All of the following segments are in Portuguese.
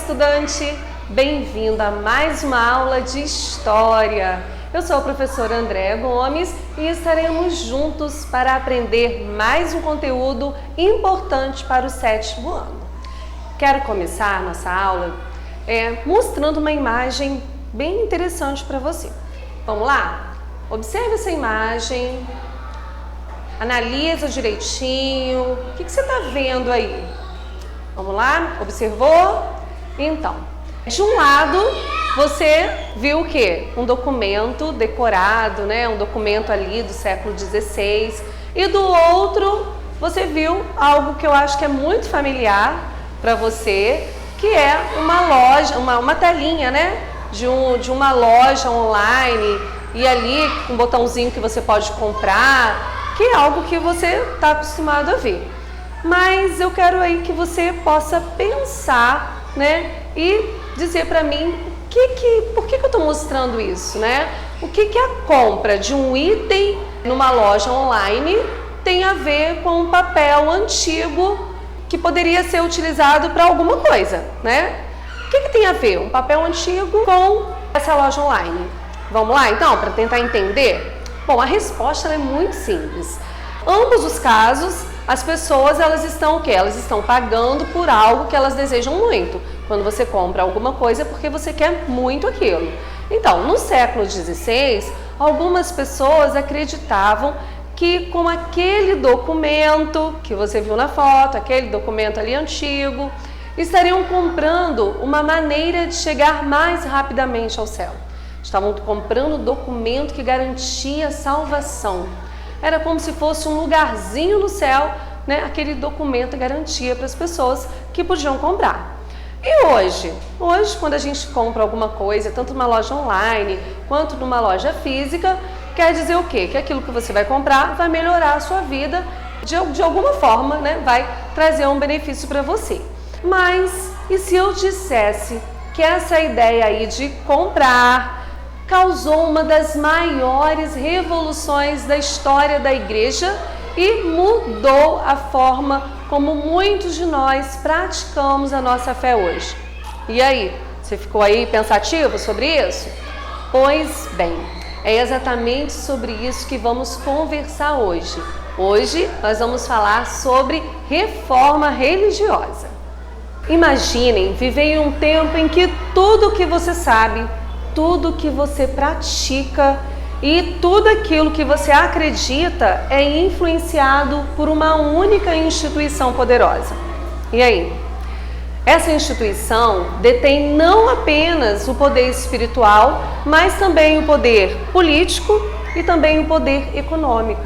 estudante! Bem-vindo a mais uma aula de História. Eu sou a professora Andréa Gomes e estaremos juntos para aprender mais um conteúdo importante para o 7º ano. Quero começar nossa aula mostrando uma imagem bem interessante para você. Vamos lá? Observe essa imagem, analisa direitinho. O que você está vendo aí? Vamos lá? Observou? Então, de um lado você viu o quê? Um documento decorado, né? Um documento ali do século XVI. E do outro você viu algo que eu acho que é muito familiar para você, que é uma loja, uma telinha, né? De uma loja online e ali um botãozinho que você pode comprar, que é algo que você está acostumado a ver. Mas eu quero aí que você possa pensar, né? E dizer para mim por que eu estou mostrando isso, né? O que a compra de um item numa loja online tem a ver com um papel antigo que poderia ser utilizado para alguma coisa, né? O que tem a ver um papel antigo com essa loja online? Vamos lá então, para tentar entender? Bom, a resposta é muito simples. Ambos os casos, as pessoas elas estão o quê? Elas estão pagando por algo que elas desejam muito. Quando você compra alguma coisa é porque você quer muito aquilo. Então, no século XVI, algumas pessoas acreditavam que com aquele documento que você viu na foto, aquele documento ali antigo, estariam comprando uma maneira de chegar mais rapidamente ao céu. Estavam comprando um documento que garantia salvação. Era como se fosse um lugarzinho no céu, né? Aquele documento garantia para as pessoas que podiam comprar. E hoje? Hoje, quando a gente compra alguma coisa, tanto numa loja online quanto numa loja física, quer dizer o quê? Que aquilo que você vai comprar vai melhorar a sua vida de alguma forma, né? Vai trazer um benefício para você. Mas, e se eu dissesse que essa ideia aí de comprar causou uma das maiores revoluções da história da igreja e mudou a forma como muitos de nós praticamos a nossa fé hoje? E aí, você ficou aí pensativo sobre isso? Pois bem, é exatamente sobre isso que vamos conversar hoje. Hoje nós vamos falar sobre reforma religiosa. Imaginem viver em um tempo em que tudo que você sabe, tudo que você pratica e tudo aquilo que você acredita é influenciado por uma única instituição poderosa. E aí? Essa instituição detém não apenas o poder espiritual, mas também o poder político e também o poder econômico.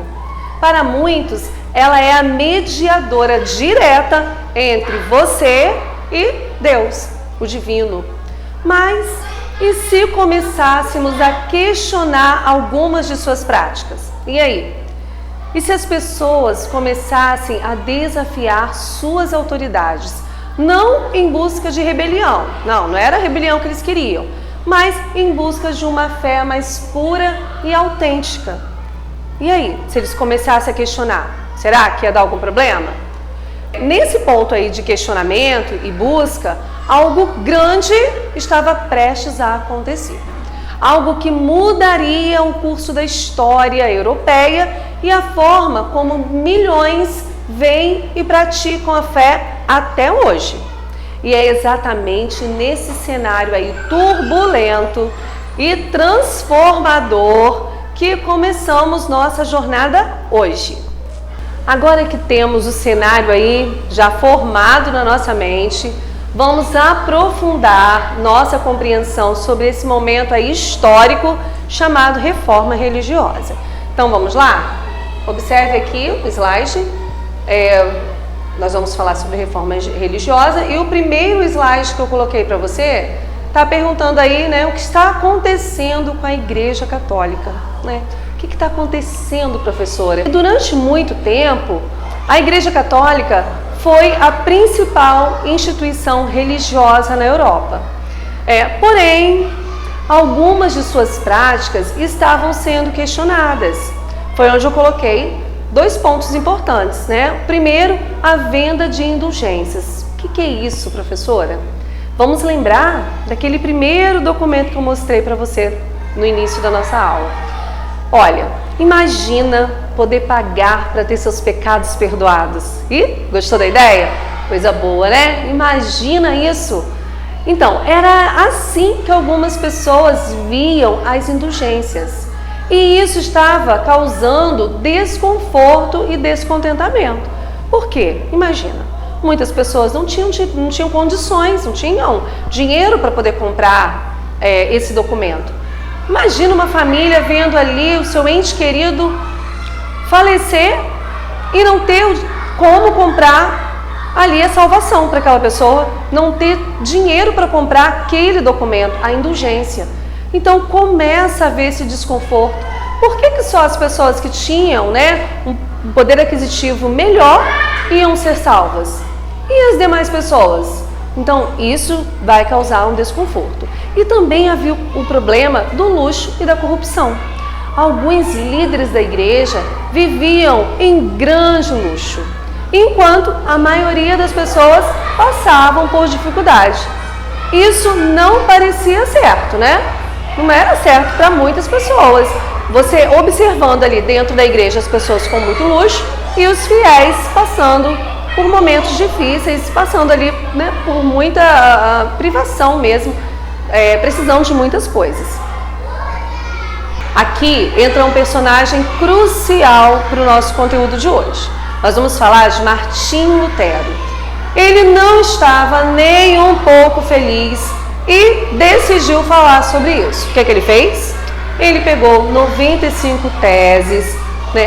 Para muitos, ela é a mediadora direta entre você e Deus, o divino. Mas e se começássemos a questionar algumas de suas práticas? E aí? E se as pessoas começassem a desafiar suas autoridades? Não em busca de rebelião, não era a rebelião que eles queriam, mas em busca de uma fé mais pura e autêntica. E aí? Se eles começassem a questionar, será que ia dar algum problema? Nesse ponto aí de questionamento e busca, algo grande estava prestes a acontecer. Algo que mudaria o curso da história europeia e a forma como milhões veem e praticam a fé até hoje. E é exatamente nesse cenário aí turbulento e transformador que começamos nossa jornada hoje. Agora que temos o cenário aí já formado na nossa mente, vamos aprofundar nossa compreensão sobre esse momento aí histórico chamado reforma religiosa. Então vamos lá? Observe aqui o slide. Nós vamos falar sobre reforma religiosa e o primeiro slide que eu coloquei para você está perguntando aí, né, o que está acontecendo com a Igreja Católica, né? O que está acontecendo, professora? Durante muito tempo, a Igreja Católica foi a principal instituição religiosa na Europa. Porém, algumas de suas práticas estavam sendo questionadas. Foi onde eu coloquei 2 pontos importantes, né? O primeiro, a venda de indulgências. O que é isso, professora? Vamos lembrar daquele primeiro documento que eu mostrei para você no início da nossa aula. Olha, imagina poder pagar para ter seus pecados perdoados. Ih, gostou da ideia? Coisa boa, né? Imagina isso! Então, era assim que algumas pessoas viam as indulgências. E isso estava causando desconforto e descontentamento. Por quê? Imagina, muitas pessoas não tinham condições, não tinham dinheiro para poder comprar esse documento. Imagina uma família vendo ali o seu ente querido falecer e não ter como comprar ali a salvação para aquela pessoa, não ter dinheiro para comprar aquele documento, a indulgência. Então começa a haver esse desconforto. Por que só as pessoas que tinham, um poder aquisitivo melhor iam ser salvas? E as demais pessoas? Então isso vai causar um desconforto. E também havia o problema do luxo e da corrupção. Alguns líderes da igreja viviam em grande luxo, enquanto a maioria das pessoas passavam por dificuldade. Isso não parecia certo, né? Não era certo para muitas pessoas. Você observando ali dentro da igreja as pessoas com muito luxo e os fiéis passando por momentos difíceis, passando ali por muita privação mesmo, precisando de muitas coisas. Aqui entra um personagem crucial para o nosso conteúdo de hoje. Nós vamos falar de Martinho Lutero. Ele não estava nem um pouco feliz e decidiu falar sobre isso. O que ele fez? Ele pegou 95 teses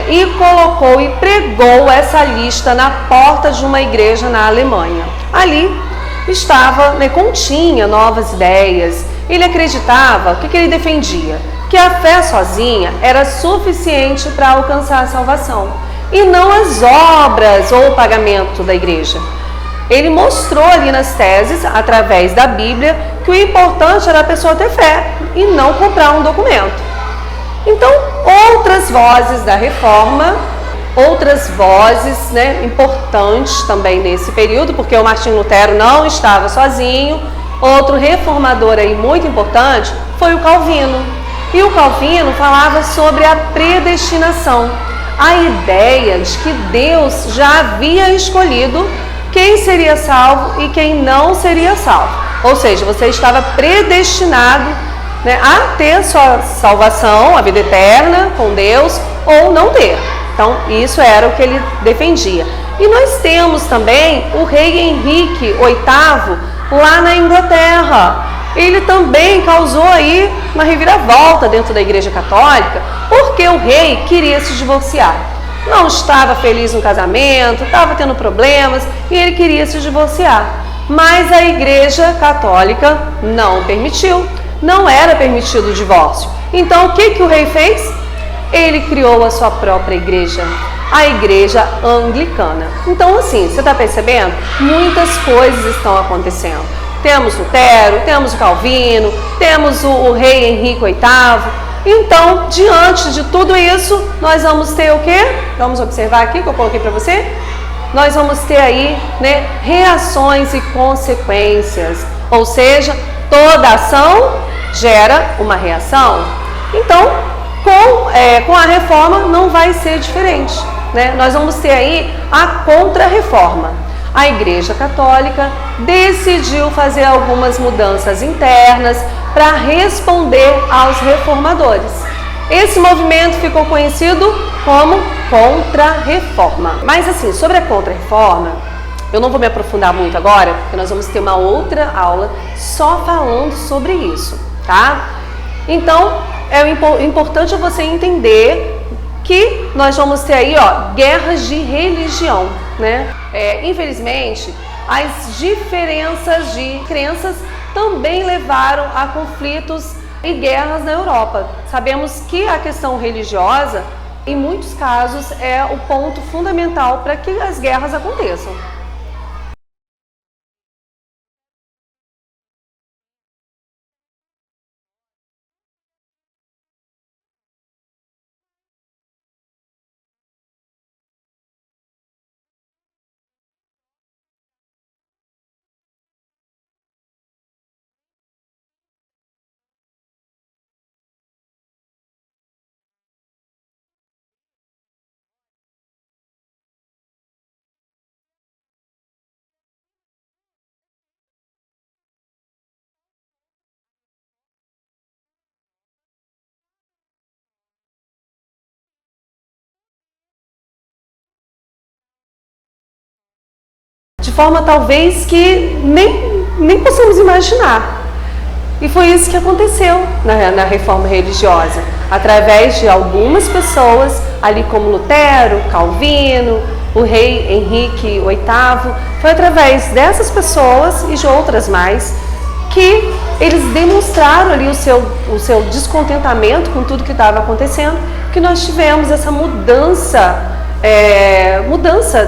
e colocou e pregou essa lista na porta de uma igreja na Alemanha. Ali estava, continha novas ideias. Ele acreditava, o que ele defendia? Que a fé sozinha era suficiente para alcançar a salvação e não as obras ou o pagamento da igreja. Ele mostrou ali nas teses, através da Bíblia, que o importante era a pessoa ter fé e não comprar um documento. Então, outras vozes da Reforma, outras vozes importantes também nesse período, porque o Martinho Lutero não estava sozinho, outro reformador aí muito importante foi o Calvino. E o Calvino falava sobre a predestinação, a ideia de que Deus já havia escolhido quem seria salvo e quem não seria salvo. Ou seja, você estava predestinado a ter sua salvação, a vida eterna com Deus, ou não ter. Então, isso era o que ele defendia. E nós temos também o rei Henrique VIII, lá na Inglaterra. Ele também causou aí uma reviravolta dentro da Igreja Católica, porque o rei queria se divorciar. Não estava feliz no casamento, estava tendo problemas e ele queria se divorciar. Mas a Igreja Católica não permitiu, não era permitido o divórcio. Então o que o rei fez? Ele criou a sua própria igreja, a Igreja Anglicana. Então assim, você está percebendo? Muitas coisas estão acontecendo. Temos Lutero, temos o Calvino, temos o rei Henrique VIII. Então, diante de tudo isso, nós vamos ter o quê? Vamos observar aqui que eu coloquei para você. Nós vamos ter aí, reações e consequências. Ou seja, toda ação gera uma reação. Então, com a reforma não vai ser diferente. Nós vamos ter aí a contra-reforma. A Igreja Católica decidiu fazer algumas mudanças internas para responder aos reformadores. Esse movimento ficou conhecido como Contra-Reforma. Mas assim, sobre a Contra-Reforma, eu não vou me aprofundar muito agora, porque nós vamos ter uma outra aula só falando sobre isso, tá? Então, é importante você entender que nós vamos ter aí, guerras de religião, infelizmente, as diferenças de crenças também levaram a conflitos e guerras na Europa. Sabemos que a questão religiosa, em muitos casos, é o ponto fundamental para que as guerras aconteçam. de forma talvez que nem possamos imaginar. E foi isso que aconteceu na reforma religiosa, através de algumas pessoas, ali como Lutero, Calvino, o rei Henrique VIII, foi através dessas pessoas e de outras mais, que eles demonstraram ali o seu descontentamento com tudo que estava acontecendo, que nós tivemos essa mudança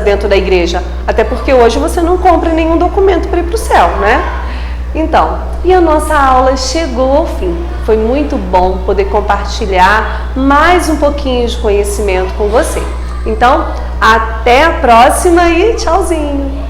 dentro da igreja, até porque hoje você não compra nenhum documento para ir para o céu, né? Então, e a nossa aula chegou ao fim. Foi muito bom poder compartilhar mais um pouquinho de conhecimento com você. Então, até a próxima e tchauzinho!